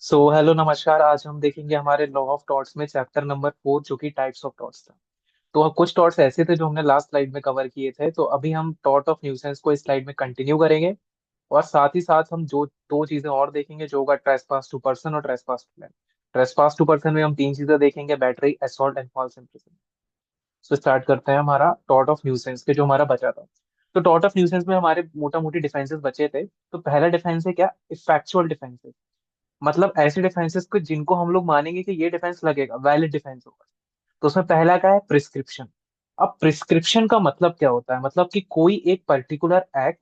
Hello नमस्कार। आज हम देखेंगे हमारे लॉ ऑफ टॉर्ट्स में चैप्टर नंबर 4 जो कि टाइप्स ऑफ टॉर्ट्स था। तो अब कुछ टॉर्ट्स ऐसे थे जो हमने लास्ट स्लाइड में कवर किए थे, तो अभी हम टॉर्ट ऑफ न्यूसेंस को इस स्लाइड में कंटिन्यू करेंगे। और साथ ही साथ हम जो दो चीजें और देखेंगे जो होगा ट्रेसपास टू पर्सन और trespass to land. Trespass to person में हम तीन चीजें देखेंगे, battery, assault and false imprisonment. So start करते हैं हमारा टॉर्ट ऑफ न्यूसेंस के जो हमारा बचा था। तो टॉर्ट ऑफ न्यूसेंस में हमारे मोटा मोटी डिफेंसेस बचे थे। तो पहला डिफेंस है क्या, इफेक्चुअल डिफेंसेस। मतलब ऐसे डिफेंसेस को जिनको हम लोग मानेंगे कि ये डिफेंस लगेगा, वैलिड डिफेंस होगा। तो उसमें पहला क्या है, प्रिस्क्रिप्शन। अब प्रिस्क्रिप्शन का मतलब क्या होता है, मतलब कि कोई एक पर्टिकुलर एक्ट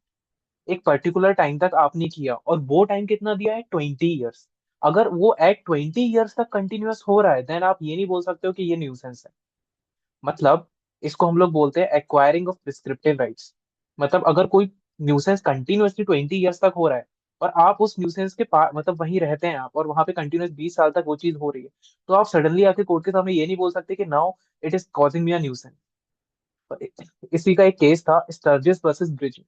एक पर्टिकुलर टाइम तक आपने किया, और वो टाइम कितना दिया है, 20 ईयर्स। अगर वो एक्ट 20 ईयर्स तक कंटिन्यूअस हो रहा है, देन आप ये नहीं बोल सकते हो कि ये न्यूसेंस है। मतलब इसको हम लोग बोलते हैं एक्वायरिंग ऑफ प्रिस्क्रिप्टिव राइट्स। मतलब अगर कोई न्यूसेंस कंटिन्यूअसली 20 ईयर्स तक हो रहा है, और आप उस न्यूसेंस के पास मतलब वहीं रहते हैं आप, और वहां पे कंटिन्यूअस 20 साल तक वो चीज हो रही है, तो आप सडनली आके कोर्ट के सामने ये नहीं बोल सकते कि now it is causing me a nuisance. इसी का एक केस था, स्टर्जिस वर्सेस ब्रिज।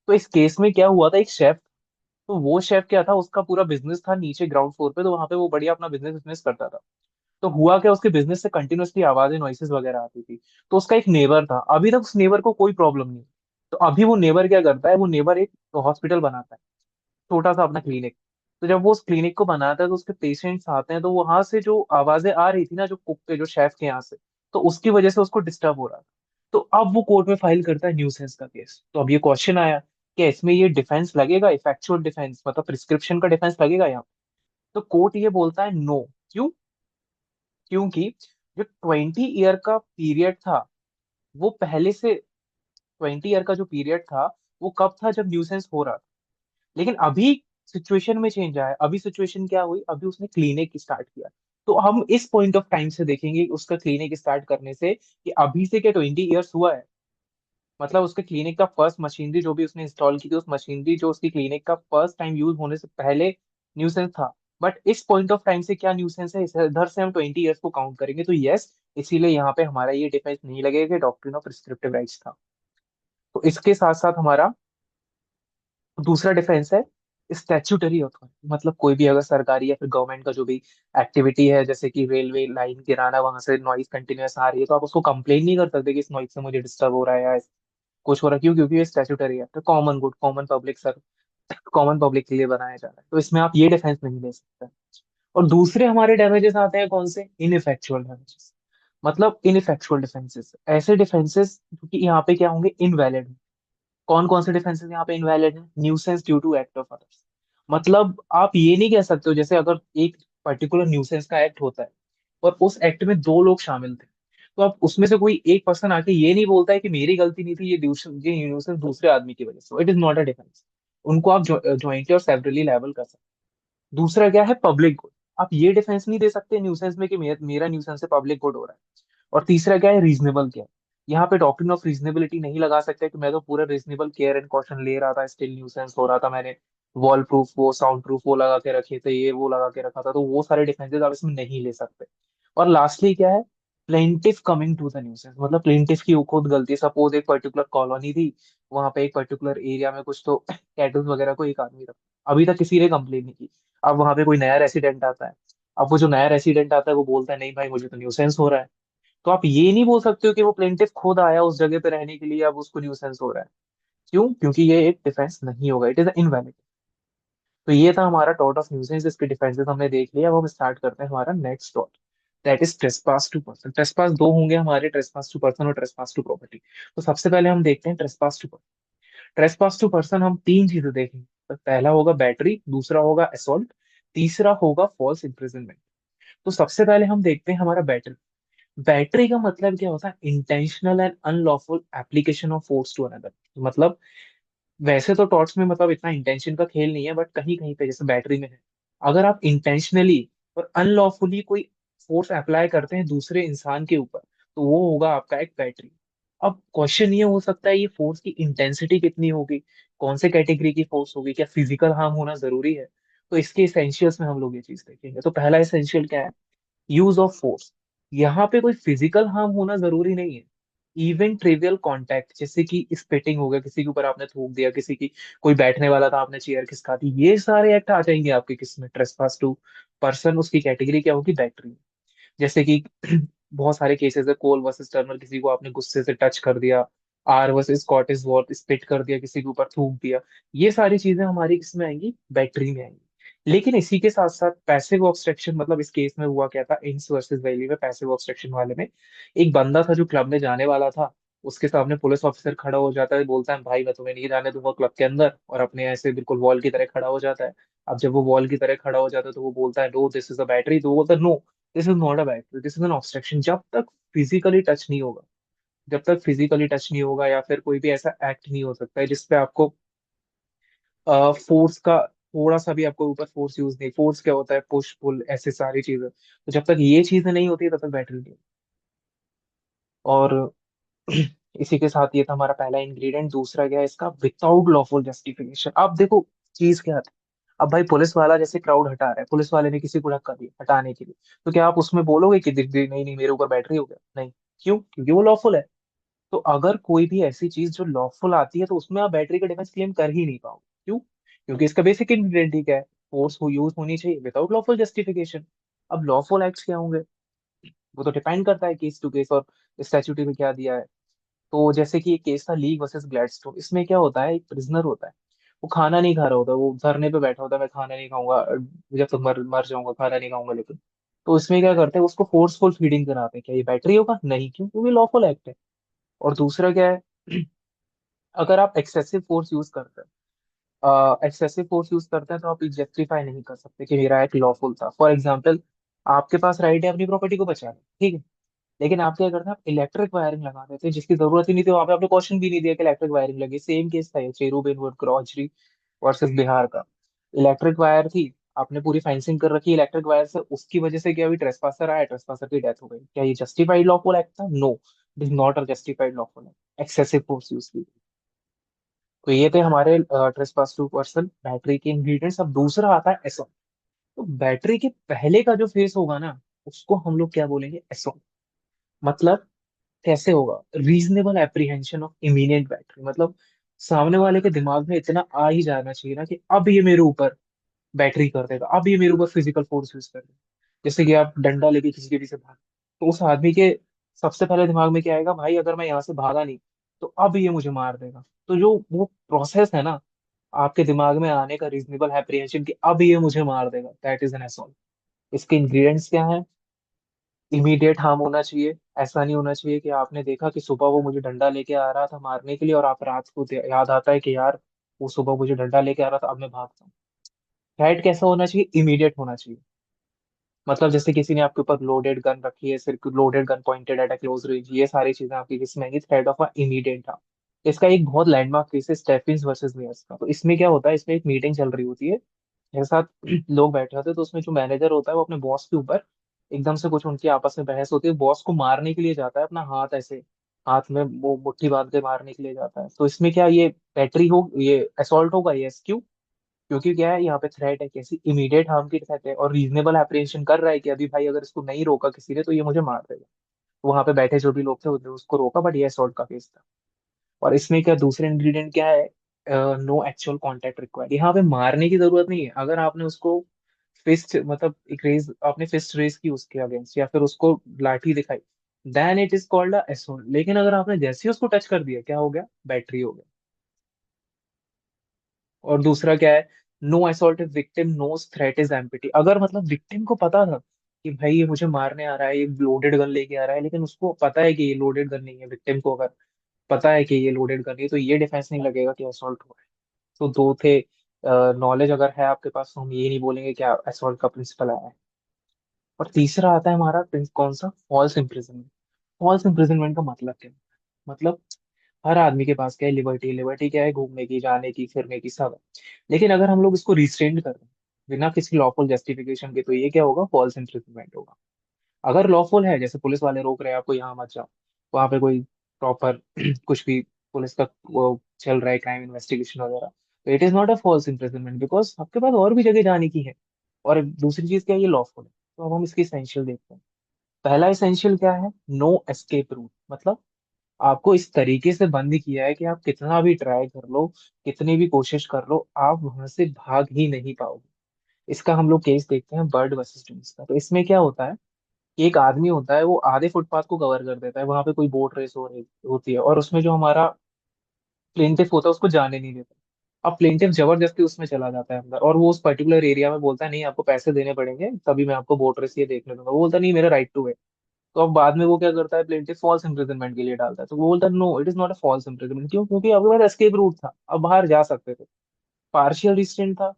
तो इस केस में क्या हुआ था, एक शेफ, तो वो शेफ क्या था, उसका पूरा बिजनेस था नीचे ग्राउंड फ्लोर पे, तो वहां पे वो बढ़िया अपना बिजनेस बिजनेस करता था। तो हुआ क्या, उसके बिजनेस से कंटिन्यूअसली आवाजें, नॉइसेस वगैरह आती थी। तो उसका एक नेबर था, अभी तक उस नेबर को कोई प्रॉब्लम नहीं। तो अभी वो नेबर क्या करता है, वो नेबर एक हॉस्पिटल बनाता है, छोटा सा अपना क्लिनिक। तो जब वो उस क्लिनिक को बनाता है, तो उसके पेशेंट्स आते हैं, तो वहां से जो आवाजें आ रही थी ना, जो कुक के, जो शेफ के यहाँ से, तो उसकी वजह से उसको डिस्टर्ब हो रहा था। तो अब वो कोर्ट में फाइल करता है न्यूसेंस का केस। तो अब ये क्वेश्चन आया कि इसमें ये डिफेंस लगेगा, इफेक्चुअल डिफेंस, मतलब प्रिस्क्रिप्शन का डिफेंस लगेगा यहाँ। तो कोर्ट ये बोलता है नो। क्यों? क्योंकि जो 20 ईयर का पीरियड था, वो पहले से, 20 ईयर का जो पीरियड था, वो कब था, जब न्यूसेंस हो रहा था। लेकिन अभी सिचुएशन में चेंज आया। अभी सिचुएशन क्या हुई, अभी उसने क्लिनिक स्टार्ट किया। तो हम इस पॉइंट ऑफ टाइम से देखेंगे उसका क्लिनिक स्टार्ट करने से, कि अभी से क्या 20 ईयर्स हुआ है। मतलब उसके क्लिनिक का फर्स्ट मशीनरी जो भी उसने इंस्टॉल की थी, उस मशीनरी जो उसकी क्लिनिक का फर्स्ट टाइम यूज होने से पहले न्यूसेंस था। बट इस पॉइंट ऑफ टाइम से क्या न्यूसेंस है, इधर से हम 20 ईयर्स को काउंट करेंगे, तो यस, इसीलिए यहाँ पे हमारा ये डिफेंस नहीं लगेगा, डॉक्ट्रिन ऑफ प्रिस्क्रिप्टिव राइट्स था। तो इसके साथ साथ हमारा दूसरा डिफेंस है स्टैट्यूटरी अथॉरिटी। मतलब कोई भी अगर सरकारी या फिर गवर्नमेंट का जो भी एक्टिविटी है, जैसे कि रेलवे लाइन गिराना, वहां से नॉइज कंटिन्यूअस आ रही है, तो आप उसको कंप्लेन नहीं कर सकते कि इस नॉइज से मुझे डिस्टर्ब हो रहा है या कुछ हो रहा है। क्यों? क्योंकि ये स्टैट्यूटरी है, तो common good, common public sir, common public के लिए बनाया जा रहा है, तो इसमें आप ये डिफेंस नहीं ले सकते। और दूसरे हमारे डैमेजेस आते हैं कौन से, इनइफेक्चुअल डैमेजेस। मतलब इनइफेक्चुअल डिफेंसेस, ऐसे डिफेंसेस जो कि यहाँ पे क्या होंगे, इनवैलिड। कौन कौन से डिफेंसेस यहाँ पे इनवैलिड है, nuisance due to act of others. मतलब आप ये नहीं कह सकते हो, जैसे अगर एक पर्टिकुलर न्यूसेंस का एक्ट होता है, और उस एक्ट में दो लोग शामिल थे, तो अब उसमें से कोई एक पर्सन आके ये नहीं बोलता है कि मेरी गलती नहीं थी, ये न्यूसेंस दूसरे आदमी की वजह से, it is not a defence. उनको आप ज्वाइंटली और सेवरली लायबल कर सकते हैं। दूसरा क्या है, पब्लिक गुड। आप ये डिफेंस नहीं दे सकते न्यूसेंस में कि मेरा न्यूसेंस से पब्लिक गुड हो रहा है। और तीसरा क्या है, रीजनेबल केयर। यहाँ पे डॉक्ट्रिन ऑफ रीजनेबिलिटी नहीं लगा सकते कि मैं तो पूरा रीजनेबल केयर एंड कॉशन ले रहा था, स्टिल न्यूसेंस हो रहा था, मैंने वॉल प्रूफ, वो साउंड प्रूफ वो लगा के रखे थे, ये वो लगा के रखा था, तो वो सारे डिफेंसेस आप इसमें नहीं ले सकते। और लास्टली क्या है, plaintiff coming to the nuisance. मतलब प्लेंटिफ की खुद गलती, सपोज एक पर्टिकुलर कॉलोनी थी, वहां पे एक पर्टिकुलर एरिया में कुछ तो कैटल्स वगैरह को एक आदमी रखा, अभी तक किसी ने कंप्लेन नहीं की। अब वहां पे कोई नया रेसिडेंट आता है, अब वो जो नया रेसिडेंट आता है वो बोलता है नहीं भाई मुझे तो न्यूसेंस हो रहा है। तो आप ये नहीं बोल सकते हो कि वो प्लेंटिफ खुद आया उस जगह पे रहने के लिए, अब उसको न्यूसेंस हो रहा है। क्यों? क्योंकि ये एक डिफेंस नहीं होगा, इट इज इनवैलिड। तो ये था हमारा टॉर्ट ऑफ न्यूसेंस, इसके डिफेंसेस हमने देख लिया। अब हम स्टार्ट करते हैं हमारा next tort, that is trespass to person. Trespass दो होंगे हमारे, ट्रेसपास टू पर्सन और ट्रेसपास टू प्रॉपर्टी। तो सबसे पहले हम देखते हैं trespass to person. Trespass to person हम तीन चीजें देखेंगे। तो पहला होगा बैटरी, दूसरा होगा असॉल्ट, तीसरा होगा फॉल्स इम्प्रिजनमेंट। तो सबसे पहले हम देखते हैं हमारा बैटरी। बैटरी का मतलब क्या होता है, intentional and unlawful application of force to another. मतलब वैसे तो टॉर्च में मतलब इतना इंटेंशन का खेल नहीं है, बट कहीं कहीं पे जैसे बैटरी में है, अगर आप इंटेंशनली और अनलॉफुली कोई फोर्स अप्लाई करते हैं दूसरे इंसान के ऊपर, तो वो होगा आपका एक बैटरी। अब क्वेश्चन ये हो सकता है, ये फोर्स की इंटेंसिटी कितनी होगी, कौन से कैटेगरी की फोर्स होगी, क्या फिजिकल हार्म होना जरूरी है। तो इसके इसेंशियल्स में हम लोग ये चीज देखेंगे। तो पहला इसेंशियल क्या है, यूज ऑफ फोर्स। यहाँ पे कोई फिजिकल हार्म होना जरूरी नहीं है। इवन ट्रिवियल कॉन्टैक्ट, जैसे कि स्पिटिंग हो गया, किसी के ऊपर आपने थूक दिया, किसी की कोई बैठने वाला था आपने चेयर खिसका दी, ये सारे एक्ट आ जाएंगे आपके किसमें, ट्रेसपास टू पर्सन। उसकी कैटेगरी क्या होगी, बैटरी। जैसे कि बहुत सारे केसेस है, कोल वर्सेस टर्नर, किसी को आपने गुस्से से टच कर दिया। R versus Scottish war, spit कर दिया, किसी के ऊपर थूक दिया। ये सारी चीजें हमारी किसमें आएंगी, बैटरी में आएंगी। लेकिन इसी के साथ साथ पैसिव ऑब्स्ट्रक्शन, मतलब इस केस में हुआ क्या था, इंस वर्सेस वैली में, पैसिव ऑब्स्ट्रक्शन वाले में एक बंदा था जो क्लब में जाने वाला था। उसके सामने पुलिस ऑफिसर खड़ा हो जाता है, बोलता है भाई मैं तुम्हें नहीं जाने दूंगा क्लब के अंदर, और अपने ऐसे बिल्कुल वॉल की तरह खड़ा हो जाता है। अब जब वो वॉल की तरह खड़ा हो जाता है तो वो बोलता है no this is a battery, तो वो बोलता है no this is not a battery, this is an obstruction. जब तक फिजिकली टच नहीं होगा, जब तक फिजिकली टच नहीं होगा, या फिर कोई भी ऐसा एक्ट नहीं हो सकता है जिसपे आपको फोर्स का थोड़ा सा भी आपको ऊपर फोर्स यूज नहीं, फोर्स क्या होता है, पुश पुल, ऐसे सारी चीजें, तो जब तक ये चीजें नहीं होती तब तक बैटरी नहीं। और इसी के साथ ये था हमारा पहला इंग्रेडिएंट। दूसरा क्या है इसका, विदाउट लॉफुल जस्टिफिकेशन। अब देखो चीज क्या है। अब भाई पुलिस वाला जैसे क्राउड हटा रहा है, पुलिस वाले ने किसी को धक्का दिया हटाने के लिए, तो क्या आप उसमें बोलोगे कि दिख नहीं नहीं मेरे ऊपर बैटरी हो गया, नहीं। क्यों, क्योंकि वो लॉफुल है। तो अगर कोई भी ऐसी चीज जो लॉफुल आती है तो उसमें आप बैटरी का डिफेंस क्लेम कर ही नहीं पाओगे। क्यों, क्योंकि इसका बेसिक इंग्रेडिएंट ही क्या है, फोर्स हो यूज होनी चाहिए विदाउट लॉफुल जस्टिफिकेशन। अब लॉफुल एक्ट्स क्या होंगे, वो तो डिपेंड करता है केस टू केस और स्टैट्यूटरी में क्या दिया है। तो जैसे कि एक केस था लीग वर्सेस ग्लैडस्टोन, इसमें क्या होता है, एक प्रिजनर होता है, वो खाना नहीं खा रहा होता, वो धरने पे बैठा होता है, मैं खाना नहीं खाऊंगा जब तक मर मर जाऊंगा, खाना नहीं खाऊंगा, लेकिन तो इसमें क्या करते हैं, उसको फोर्सफुल फीडिंग कराते हैं। क्या ये बैटरी होगा, नहीं, क्यों, क्योंकि लॉफुल एक्ट है। और दूसरा क्या है, अगर आप एक्सेसिव फोर्स यूज करते हैं, एक्सेसिव फोर्स यूज करते हैं तो आप जस्टिफाई नहीं कर सकते कि मेरा एक्ट लॉफुल था। फॉर एग्जाम्पल, आपके पास राइट है अपनी प्रॉपर्टी को बचाने, ठीक है, लेकिन आप क्या करते हैं, आप इलेक्ट्रिक वायरिंग लगा देते हैं जिसकी जरूरत ही नहीं थी, वहां पे आपने क्वेश्चन भी नहीं दिया कि इलेक्ट्रिक वायरिंग लगी। सेम केस था ये चेरूबिन क्रॉचरी वर्सेस बिहार का। इलेक्ट्रिक वायर थी, आपने पूरी फेंसिंग कर रखी इलेक्ट्रिक वायर से, उसकी वजह से क्या हुई, ट्रेसपासर आया, ट्रेसपासर की डेथ हो गई। क्या ये जस्टिफाइड लॉफुल एक्ट था, no, it is not a justified lawful act, excessive force use की। तो ये थे हमारे ट्रेसपास टू पर्सन बैटरी के इंग्रेडिएंट्स। अब दूसरा आता है एसॉल्ट। तो बैटरी के पहले का जो फेस होगा ना, उसको हम लोग क्या बोलेंगे, एसॉल्ट। मतलब कैसे होगा, reasonable apprehension of immediate battery, मतलब सामने वाले के दिमाग में इतना आ ही जाना चाहिए ना कि अब ये मेरे ऊपर बैटरी कर देगा, अब ये मेरे ऊपर फिजिकल फोर्स यूज कर देगा। जैसे कि आप डंडा लेके किसी के पीछे भाग, तो उस आदमी के सबसे पहले दिमाग में क्या आएगा, भाई अगर मैं यहाँ से भागा नहीं तो अब ये मुझे मार देगा। तो जो वो प्रोसेस है ना, आपके दिमाग में आने का, रीजनेबल एप्रीहेंशन कि अब ये मुझे मार देगा, दैट इज एन असॉल्ट। इसके इंग्रेडिएंट्स क्या है, इमीडिएट हार्म होना चाहिए। ऐसा नहीं होना चाहिए कि आपने देखा कि सुबह वो मुझे डंडा लेके आ रहा था मारने के लिए, और आप रात को याद आता है कि यार वो सुबह मुझे डंडा लेके आ रहा था, अब मैं भागता हूँ। थ्रेट कैसा होना चाहिए, इमीडिएट होना चाहिए। मतलब जैसे किसी ने आपके ऊपर लोडेड गन रखी है, सिर्फ loaded gun pointed at a close range, ये सारी चीजें आपकी किसमें आएंगी, threat of a immediate harm. इसका एक बहुत लैंडमार्क केस है स्टेफिन्स वर्सेस मेयर्स का। तो इसमें क्या होता है, इसमें एक मीटिंग चल रही होती है, मेरे साथ लोग बैठे होते हैं, तो उसमें जो मैनेजर होता है वो अपने बॉस के ऊपर एकदम से कुछ उनकी आपस में बहस होती है, बॉस को मारने के लिए जाता है, अपना हाथ ऐसे हाथ में वो मुट्ठी बांध के मारने के लिए जाता है। तो इसमें क्या ये बैटरी हो, ये असॉल्ट होगा, ये क्यों, क्योंकि क्या है यहाँ पे थ्रेट है, कैसी, इमीडिएट हार्म की थ्रेट है, और रीजनेबल एप्रीहेंशन कर रहा है कि अभी भाई अगर इसको नहीं रोका किसी ने तो ये मुझे मार देगा। तो वहां पे बैठे जो भी लोग थे उन्होंने उसको रोका, बट ये असॉल्ट का केस था। और इसमें क्या दूसरे इंग्रेडिएंट क्या है, नो एक्चुअल कांटेक्ट रिक्वायर्ड। यहाँ पे मारने की जरूरत नहीं है, अगर आपने उसको फिस्ट, मतलब एक रेज, आपने फिस्ट रेज की उसके अगेंस्ट, या फिर उसको लाठी दिखाई, then it is called a assault. लेकिन अगर आपने जैसे ही उसको टच कर दिया, क्या हो गया, बैटरी हो गया। और दूसरा क्या है, no assault if victim knows threat is empty. अगर मतलब विक्टिम को पता था कि भाई ये मुझे मारने आ रहा है, ये लोडेड गन लेके आ रहा है, लेकिन उसको पता है कि ये लोडेड गन नहीं है, विक्टिम को अगर पता है कि ये लोडेड गन नहीं है, तो ये डिफेंस नहीं लगेगा कि असॉल्ट हुआ है। तो दो थे। नॉलेज अगर है आपके पास तो हम ये नहीं बोलेंगे कि असॉल्ट का प्रिंसिपल आया है। और तीसरा आता है हमारा कौन सा, फॉल्स इम्प्रिजनमेंट। फॉल्स इम्प्रिजनमेंट का मतलब क्या है? मतलब हर आदमी के पास क्या है, लिबर्टी। लिबर्टी क्या है, घूमने की, जाने की, फिरने की, सब है। लेकिन अगर हम लोग इसको रिस्ट्रेंड कर दें बिना किसी लॉफुल जस्टिफिकेशन के, तो ये क्या होगा, फॉल्स इम्प्रिजनमेंट होगा। अगर लॉफुल है, जैसे पुलिस वाले रोक रहे हैं आपको, यहाँ मत जाओ, वहां पे कोई प्रॉपर कुछ भी पुलिस का वो चल रहा है, क्राइम इन्वेस्टिगेशन वगैरह, तो it is not a false imprisonment, because आपके पास और भी जगह जाने की है। और दूसरी चीज क्या है, ये लॉफुल है। तो अब हम इसकी एसेंशियल देखते हैं। पहला एसेंशियल क्या है, नो एस्केप रूट। मतलब आपको इस तरीके से बंद किया है कि आप कितना भी ट्राई कर लो, कितनी भी कोशिश कर लो, आप वहां से भाग ही नहीं पाओगे। इसका हम लोग केस देखते हैं बर्ड वर्सेस ट्रीज का। तो इसमें क्या होता है कि एक आदमी होता है, वो आधे फुटपाथ को कवर कर देता है, वहां पे कोई बोट रेस हो रही होती है, और उसमें जो हमारा प्लेनटिफ होता है उसको जाने नहीं देता। अब प्लेनटिफ जबरदस्ती उसमें चला जाता है अंदर, और वो उस पर्टिकुलर एरिया में बोलता है नहीं आपको पैसे देने पड़ेंगे तभी मैं आपको बोट रेस ये देखने दूंगा। वो बोलता है नहीं, मेरा राइट टू है। तो अब बाद में वो क्या करता है, प्लेंटिफ फॉल्स इम्प्रिजनमेंट के लिए डालता है। तो वो बोलता है no, it is not a false imprisonment. क्यों? क्योंकि आपके पास एस्केप रूट था, अब बाहर जा सकते थे। पार्शियल रिस्ट्रेंट था,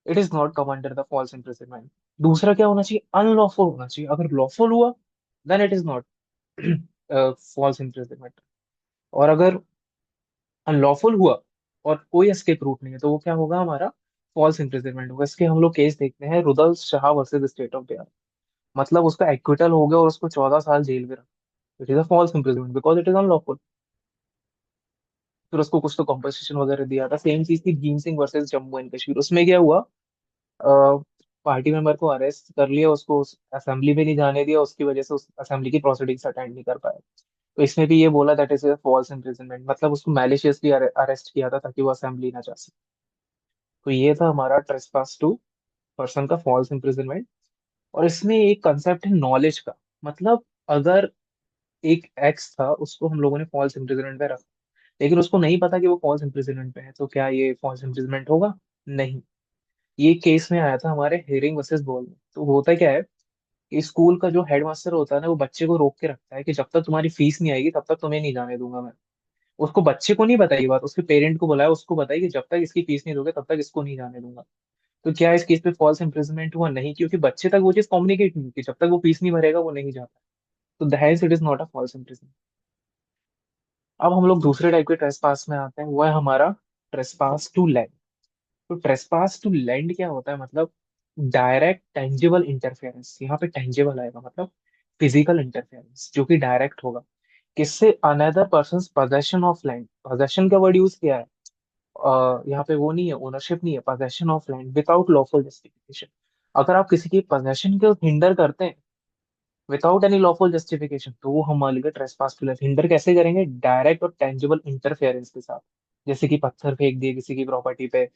it is not come under the false imprisonment. दूसरा क्या होना चाहिए, अनलॉफुल होना चाहिए। अगर लॉफुल हुआ then it is not false imprisonment. और अगर अनलॉफुल हुआ और कोई एस्केप रूट नहीं है, तो वो क्या होगा, हमारा फॉल्स इम्प्रिजनमेंट होगा। इसके हम लोग केस देखते हैं, Rudal Shah versus state of Bihar. मतलब उसका एक्विटल हो गया और उसको 14 साल जेल में रखा। It is a false imprisonment because it is unlawful. फिर उसको कुछ तो कॉम्पनसेशन वगैरह दिया था। सेम चीज थी भीम सिंह वर्सेस जम्मू एंड कश्मीर। उसमें क्या हुआ, पार्टी मेंबर को अरेस्ट कर लिया, उसको उस असेंबली में नहीं जाने दिया, उसकी वजह से उस असेंबली की प्रोसीडिंग्स अटेंड नहीं कर पाया। तो इसमें भी ये बोला दैट इज फॉल्स इम्प्रिजनमेंट, मतलब उसको मैलिशियसली अरेस्ट किया था ताकि वो असेंबली ना जा सके। तो ये था हमारा ट्रेसपास टू पर्सन का फॉल्स इम्प्रिजनमेंट। और इसमें एक कंसेप्ट है नॉलेज का। मतलब अगर एक एक्स था, उसको हम लोगों ने फॉल्स इम्प्रिजनमेंट में रखा, लेकिन उसको नहीं पता कि वो फॉल्स इम्प्रिजनमेंट पे है, तो क्या ये फॉल्स इम्प्रिजनमेंट होगा? नहीं। ये केस में आया था हमारे हेरिंग वर्सेस बॉल में। तो होता क्या है कि स्कूल का जो हेडमास्टर होता है ना, वो बच्चे को रोक के रखता है कि जब तक तुम्हारी फीस नहीं आएगी तब तक तुम्हें नहीं जाने दूंगा मैं। उसको, बच्चे को नहीं बताई बात, उसके पेरेंट को बुलाया, उसको बताई कि जब तक इसकी फीस नहीं दोगे तब तक इसको नहीं जाने दूंगा। तो क्या इस केस पे फॉल्स इम्प्रिजनमेंट हुआ? नहीं, क्योंकि बच्चे तक वो चीज कम्युनिकेट नहीं की, जब तक वो फीस नहीं भरेगा वो नहीं जाता। तो that it is not a false imprisonment. अब हम लोग दूसरे टाइप के ट्रेसपास में आते हैं, वो है हमारा ट्रेसपास टू लैंड। तो ट्रेसपास टू लैंड क्या होता है, मतलब डायरेक्ट टेंजिबल इंटरफेरेंस। यहाँ पे टेंजिबल आएगा, मतलब फिजिकल इंटरफेरेंस जो कि डायरेक्ट होगा। किससे? Another person possession of land. Possession का वर्ड यूज किया है। यहाँ पे वो नहीं है, ओनरशिप नहीं है, possession of land without lawful justification. अगर आप किसी की पोजेशन को हिंडर करते हैं विदाउट एनी लॉफुल जस्टिफिकेशन, तो वो हम मान लीजिए ट्रेसपास टू लेफ्ट। हिंडर कैसे करेंगे? डायरेक्ट और टेंजिबल इंटरफेरेंस के साथ। जैसे कि पत्थर फेंक दिए किसी की प्रॉपर्टी पे,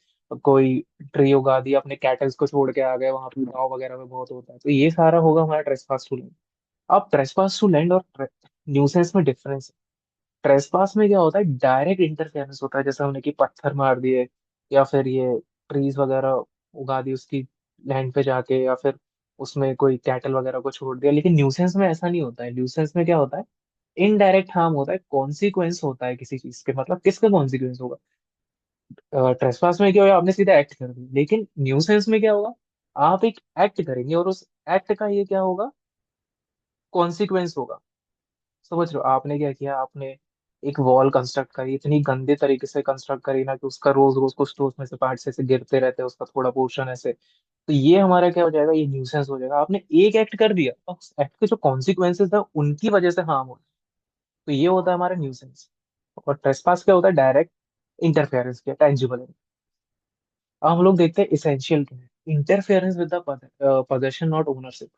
कोई ट्री उगा दिया, अपने कैटल्स को छोड़ के आ गए, वहां पे गाँव वगैरह में बहुत होता है, तो ये सारा होगा हमारा ट्रेसपास टू लैंड। अब ट्रेसपास टू लैंड और न्यूसेंस में डिफरेंस है। ट्रेसपास में क्या होता है, डायरेक्ट इंटरफेरेंस होता है, जैसे हमने कि पत्थर मार दिए, या फिर ये ट्रीज वगैरह उगा दी उसकी लैंड पे जाके, या फिर उसमें कोई कैटल वगैरह को छोड़ दिया। लेकिन न्यूसेंस में ऐसा नहीं होता है। न्यूसेंस में क्या होता है, इनडायरेक्ट हार्म होता है, कॉन्सिक्वेंस होता है किसी चीज के। मतलब किसका कॉन्सिक्वेंस होगा? ट्रेसपास में क्या होगा, आपने सीधा एक्ट कर दिया, लेकिन न्यूसेंस में क्या होगा, आप एक एक्ट करेंगे और उस एक्ट का ये क्या होगा, कॉन्सिक्वेंस होगा। समझ रहे हो? आपने क्या किया, आपने एक वॉल कंस्ट्रक्ट करी, इतनी गंदे तरीके से कंस्ट्रक्ट करी ना कि उसका रोज रोज कुछ तो उसमें से पार्ट्स ऐसे गिरते रहते हैं, उसका थोड़ा पोर्शन ऐसे। तो ये हमारा क्या हो जाएगा, ये न्यूसेंस हो जाएगा। आपने एक एक्ट कर दिया और उस एक्ट के जो कॉन्सिक्वेंसेस है उनकी वजह से हार्म हो, तो ये होता है हमारा न्यूसेंस। और ट्रेसपास क्या होता है, डायरेक्ट इंटरफेरेंस किया, टेंजिबल। अब हम लोग देखते हैं इसेंशियल क्या है, interference with the possession not ownership.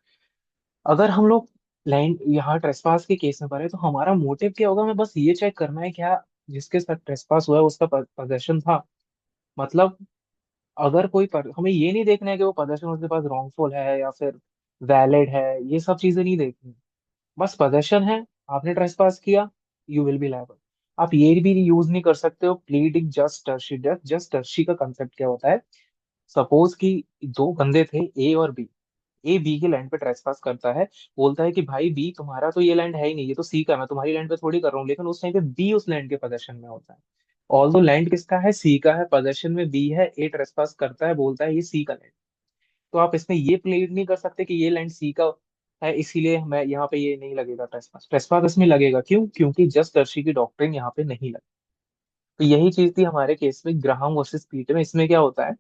अगर हम लोग लैंड यहाँ ट्रेसपास के केस में पढ़े, तो हमारा मोटिव क्या होगा, हमें बस ये चेक करना है क्या जिसके साथ ट्रेसपास हुआ है उसका पोजेशन था। मतलब अगर हमें ये नहीं देखना है कि वो पोजेशन उसके पास रॉन्गफुल है या फिर वैलिड है, ये सब चीजें नहीं देखनी। बस पोजेशन है, आपने ट्रेसपास किया, यू विल बी लायबल। आप ये भी यूज नहीं कर सकते हो pleading just tertiary. Just tertiary का कंसेप्ट क्या होता है, सपोज कि दो बंदे थे, ए और बी। ए बी के लैंड पे ट्रेसपास करता है, बोलता है कि भाई बी, तुम्हारा तो ये लैंड है ही नहीं, ये तो सी का है, मैं तुम्हारी लैंड पे थोड़ी कर रहा हूँ। लेकिन उस टाइम पे बी उस लैंड के पोजेशन में होता है। ऑल दो लैंड किसका है, सी का है, पोजेशन में बी है, ए ट्रेसपास करता है, बोलता है ये सी का लैंड। तो आप इसमें ये प्लेड नहीं कर सकते कि ये लैंड सी का है, इसीलिए हमें यहाँ पे ये नहीं लगेगा ट्रेसपास। ट्रेसपास इसमें लगेगा, क्यों? क्योंकि जस्ट दर्शी की डॉक्ट्रिन यहाँ पे नहीं लगी। तो यही चीज थी हमारे केस में ग्राहम वर्सेस पीटर में। इसमें क्या होता है,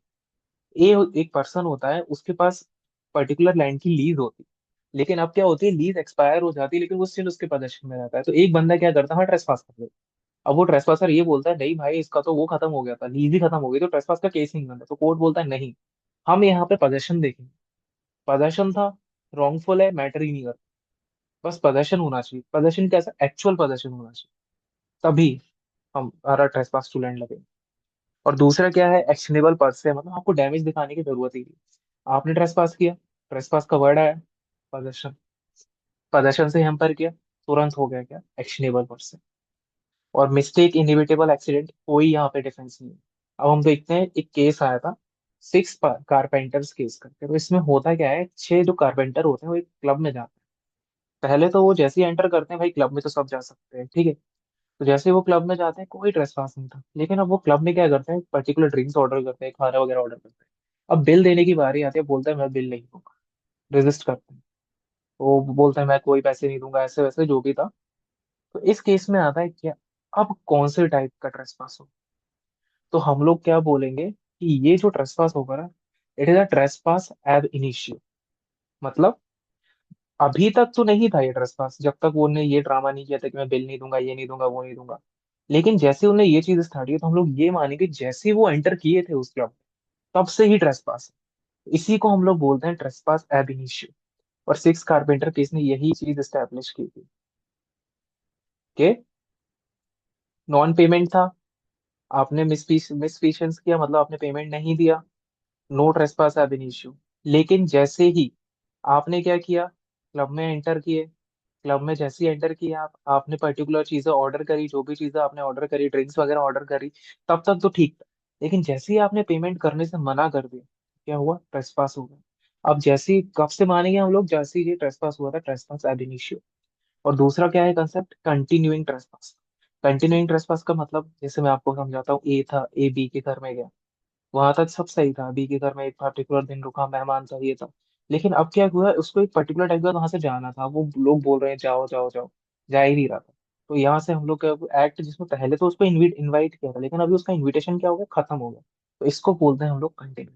ए एक पर्सन होता है, उसके पास पर्टिकुलर लैंड की लीज होती है, लेकिन अब क्या होती है, लीज एक्सपायर हो जाती है लेकिन वो स्टिल उसके पोजेशन में रहता है। तो एक बंदा क्या करता है, हाँ ट्रेसपास कर देता है। अब वो ट्रेसपासर ये बोलता है नहीं भाई, इसका तो वो खत्म हो गया था, लीज ही खत्म हो गई, तो ट्रेसपास का केस नहीं बनता। तो कोर्ट बोलता है नहीं, हम यहाँ पे पोजेशन देखेंगे। पोजेशन था, रॉन्गफुल है, मैटर ही नहीं करता। बस पोजेशन होना चाहिए, पोजेशन कैसा, एक्चुअल पोजेशन होना चाहिए, तभी हमारा ट्रेसपास स्टूडेंट लगे। और दूसरा क्या है, एक्शनेबल पर से, मतलब आपको डैमेज दिखाने की जरूरत ही नहीं। आपने ट्रेसपास किया, ट्रेसपास का वर्ड आया, पोजेशन, पोजेशन से हम पर किया, तुरंत हो गया क्या, एक्शनेबल पर से। और मिस्टेक इनएविटेबल एक्सीडेंट, कोई यहाँ पे डिफेंस नहीं है। अब हम देखते हैं, एक केस आया था, सिक्स कारपेंटर्स केस करके। तो इसमें होता क्या है, छह जो कारपेंटर होते हैं वो एक क्लब में जाते हैं। पहले तो वो जैसे ही एंटर करते हैं, भाई क्लब में तो सब जा सकते हैं, ठीक है। तो जैसे ही वो क्लब में जाते हैं, कोई ट्रेसपास नहीं था। लेकिन अब वो क्लब में क्या करते हैं, पर्टिकुलर ड्रिंक्स ऑर्डर करते हैं, खाना वगैरह ऑर्डर करते हैं। अब बिल देने की बारी आती है, बोलता है मैं बिल नहीं दूंगा, रेजिस्ट करते हैं। वो बोलता है मैं कोई पैसे नहीं दूंगा, ऐसे वैसे जो भी था। तो इस केस में आता है क्या, अब कौन से टाइप का ट्रेसपास हो। तो हम लोग क्या बोलेंगे कि ये जो ट्रेसपास होगा ना, इट इज अ ट्रेसपास एब इनिशियो। मतलब अभी तक तो नहीं था ये ट्रेसपास, जब तक वो ने ये ड्रामा नहीं किया था कि मैं बिल नहीं दूंगा, ये नहीं दूंगा, वो नहीं दूंगा। लेकिन जैसे उन्होंने ये चीज स्टार्ट की, तो हम लोग ये मानेंगे जैसे वो एंटर किए थे उस क्लब, तब से ही ट्रेसपास है। इसी को हम लोग बोलते हैं ट्रेसपास एब इनिशियो। और सिक्स कारपेंटर केस ने यही चीज स्टैब्लिश की थी कि नॉन पेमेंट था, आपने मिसफिशंस किया, मतलब आपने पेमेंट नहीं दिया, नो ट्रेसपास एब इनिशियो। लेकिन जैसे ही आपने क्या किया, क्लब में एंटर किए, क्लब में जैसे ही एंटर किया आपने पर्टिकुलर चीजें ऑर्डर करी, जो भी चीजें आपने ऑर्डर करी, ड्रिंक्स वगैरह ऑर्डर करी, तब तक तो ठीक था। लेकिन जैसे ही आपने पेमेंट करने से मना कर दिया, क्या हुआ, ट्रेसपास हो गया। अब जैसे ही, कब से मानेंगे हम लोग, जैसे ही ये ट्रेसपास हुआ था, ट्रेसपास एब इनिशियो। और दूसरा क्या है concept, continuing trespass. Continuing trespass का मतलब, जैसे मैं आपको समझाता हूँ, ए था, ए बी के घर में गया, वहां तक सब सही था, बी के घर में एक पर्टिकुलर दिन रुका, मेहमान था, ये था। लेकिन अब क्या हुआ, उसको एक पर्टिकुलर टाइम का वहां से जाना था, वो लोग बोल रहे हैं जाओ जाओ जाओ, जा ही नहीं रहा था। तो यहाँ से हम लोग का एक्ट, जिसमें पहले तो उसको इनवाइट किया था, लेकिन अभी उसका इनविटेशन क्या हो गया, खत्म हो गया। तो इसको बोलते हैं हम लोग कंटिन्यू।